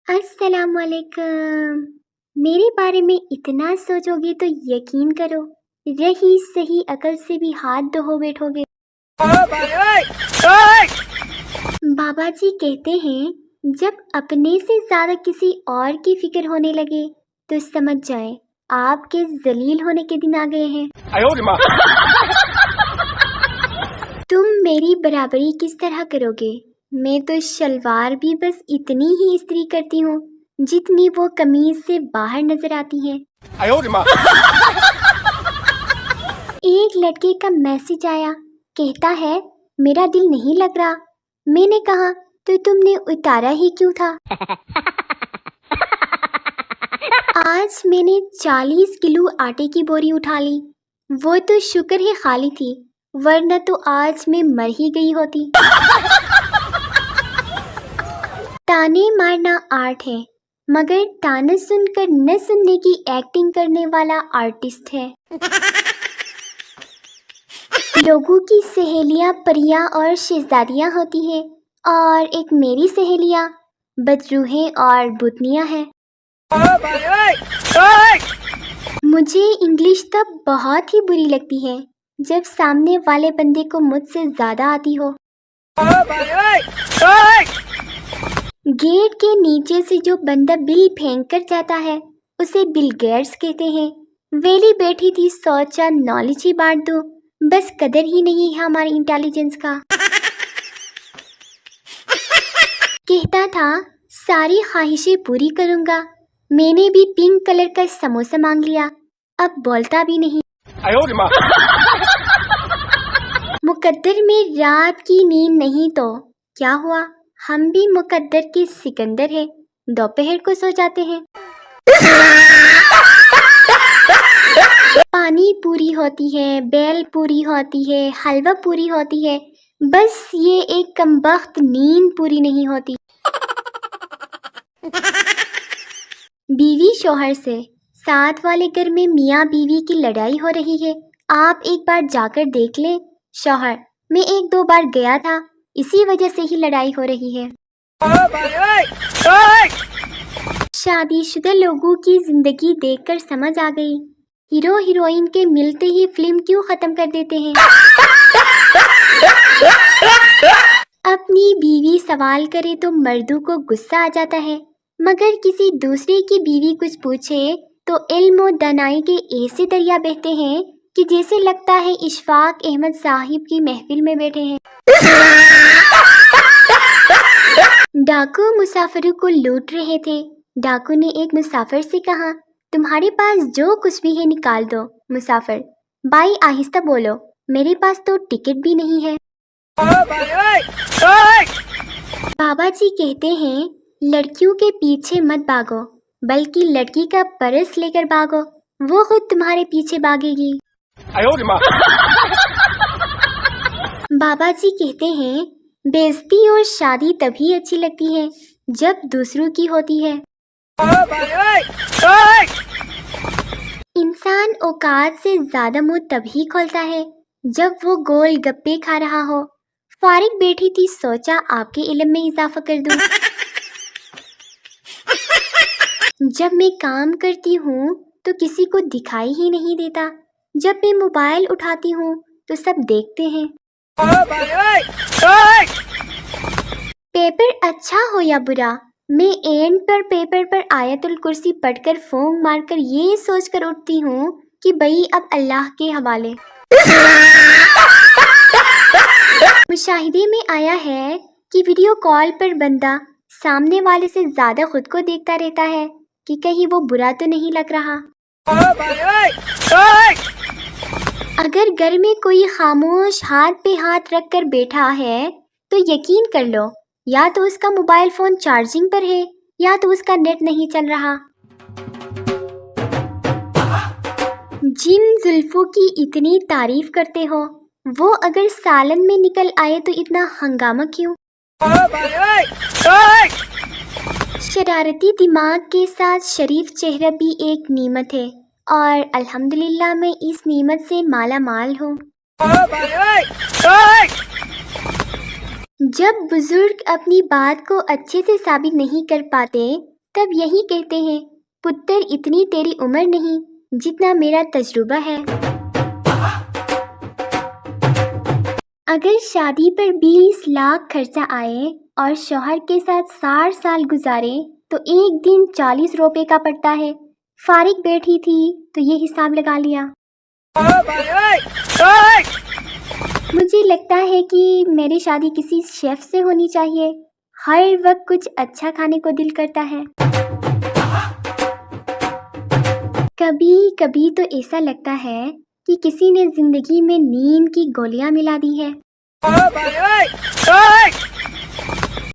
अस्सलाम वालेकुम। मेरे बारे में इतना सोचोगे तो यकीन करो, रही सही अकल से भी हाथ धो बैठोगे। बाबा जी कहते हैं, जब अपने से ज्यादा किसी और की फिक्र होने लगे तो समझ जाए आपके जलील होने के दिन आ गए हैं। तुम मेरी बराबरी किस तरह करोगे? मैं तो शलवार भी बस इतनी ही इस्त्री करती हूँ जितनी वो कमीज से बाहर नजर आती है। एक लड़के का मैसेज आया, कहता है मेरा दिल नहीं लग रहा। मैंने कहा तो तुमने उतारा ही क्यों था? आज मैंने 40 किलो आटे की बोरी उठा ली। वो तो शुक्र है खाली थी, वरना तो आज मैं मर ही गई होती। ताने मारना आर्ट है, मगर ताने सुनकर न सुनने की एक्टिंग करने वाला आर्टिस्ट है। लोगों की सहेलियां परियां और शहजादियां होती हैं, और एक मेरी सहेलियां बदरूहें और बुतनियां हैं। मुझे इंग्लिश तब बहुत ही बुरी लगती है जब सामने वाले बंदे को मुझसे ज्यादा आती हो। गेट के नीचे से जो बंदा बिल फेंक कर जाता है उसे बिल गेट्स कहते हैं। वेली बैठी थी, सोचा नॉलेज ही बांट दूं, बस कदर ही नहीं है हमारी इंटेलिजेंस का। कहता था सारी ख्वाहिशें पूरी करूंगा। मैंने भी पिंक कलर का समोसा मांग लिया, अब बोलता भी नहीं। मुकद्दर में रात की नींद नहीं तो क्या हुआ, हम भी मुकद्दर के सिकंदर हैं, दोपहर को सो जाते हैं। पानी पूरी होती है, बेल पूरी होती है, हलवा पूरी होती है, बस ये एक कमबख्त नींद पूरी नहीं होती। बीवी शोहर से, साथ वाले घर में मियाँ बीवी की लड़ाई हो रही है, आप एक बार जाकर देख लें। शोहर, मैं 1-2 बार गया था, इसी वजह से ही लड़ाई हो रही है। शादीशुदा लोगों की जिंदगी देखकर समझ आ गई, हीरो हीरोइन के मिलते ही फिल्म क्यों खत्म कर देते हैं। अपनी बीवी सवाल करे तो मर्दों को गुस्सा आ जाता है, मगर किसी दूसरे की बीवी कुछ पूछे तो इल्म और दानाई के ऐसे दरिया बहते हैं कि जैसे लगता है इशफाक अहमद साहिब की महफिल में बैठे हैं। डाकू मुसाफिरों को लूट रहे थे। डाकू ने एक मुसाफिर से कहा, तुम्हारे पास जो कुछ भी है निकाल दो। मुसाफिर, भाई आहिस्ता बोलो, मेरे पास तो टिकट भी नहीं है। बाबा जी कहते हैं, लड़कियों के पीछे मत भागो, बल्कि लड़की का पर्स लेकर भागो, वो खुद तुम्हारे पीछे भागेगी। बाबा जी कहते हैं, बेइज्जती और शादी तभी अच्छी लगती है जब दूसरों की होती है। इंसान औकात से ज्यादा मुंह तभी खोलता है जब वो गोल गप्पे खा रहा हो। फारिग बैठी थी, सोचा आपके इल्म में इजाफा कर दूं। जब मैं काम करती हूँ तो किसी को दिखाई ही नहीं देता, जब मैं मोबाइल उठाती हूँ तो सब देखते हैं। पेपर अच्छा हो या बुरा, मैं एंड पर पेपर पर आयतुल कुर्सी पढ़कर फोंक मारकर ये सोचकर उठती हूँ कि भाई अब अल्लाह के हवाले। मुशाहिदे में आया है कि वीडियो कॉल पर बंदा सामने वाले से ज्यादा खुद को देखता रहता है कि कहीं वो बुरा तो नहीं लग रहा। अगर घर में कोई खामोश हाथ पे हाथ रख कर बैठा है तो यकीन कर लो, या तो उसका मोबाइल फोन चार्जिंग पर है या तो उसका नेट नहीं चल रहा। जिन जुल्फों की इतनी तारीफ करते हो, वो अगर सालन में निकल आए तो इतना हंगामा क्यों? शरारती दिमाग के साथ शरीफ चेहरा भी एक नीमत है, और अल्हम्दुलिल्लाह मैं इस नीमत से माला माल हूँ। जब बुजुर्ग अपनी बात को अच्छे से साबित नहीं कर पाते تب یہی کہتے ہیں پتر اتنی تیری عمر نہیں جتنا میرا تجربہ ہے۔ اگر شادی پر 20 لاکھ خرچہ آئے اور شوہر کے ساتھ 60 سال گزارے تو ایک دن 40 روپے کا پڑتا ہے۔ فارغ بیٹھی تھی تو یہ حساب لگا لیا۔ مجھے لگتا ہے کہ میری شادی کسی شیف سے ہونی چاہیے، ہر وقت کچھ اچھا کھانے کو دل کرتا ہے۔ کبھی کبھی تو ایسا لگتا ہے کہ کسی نے زندگی میں نیند کی گولیاں ملا دی ہے۔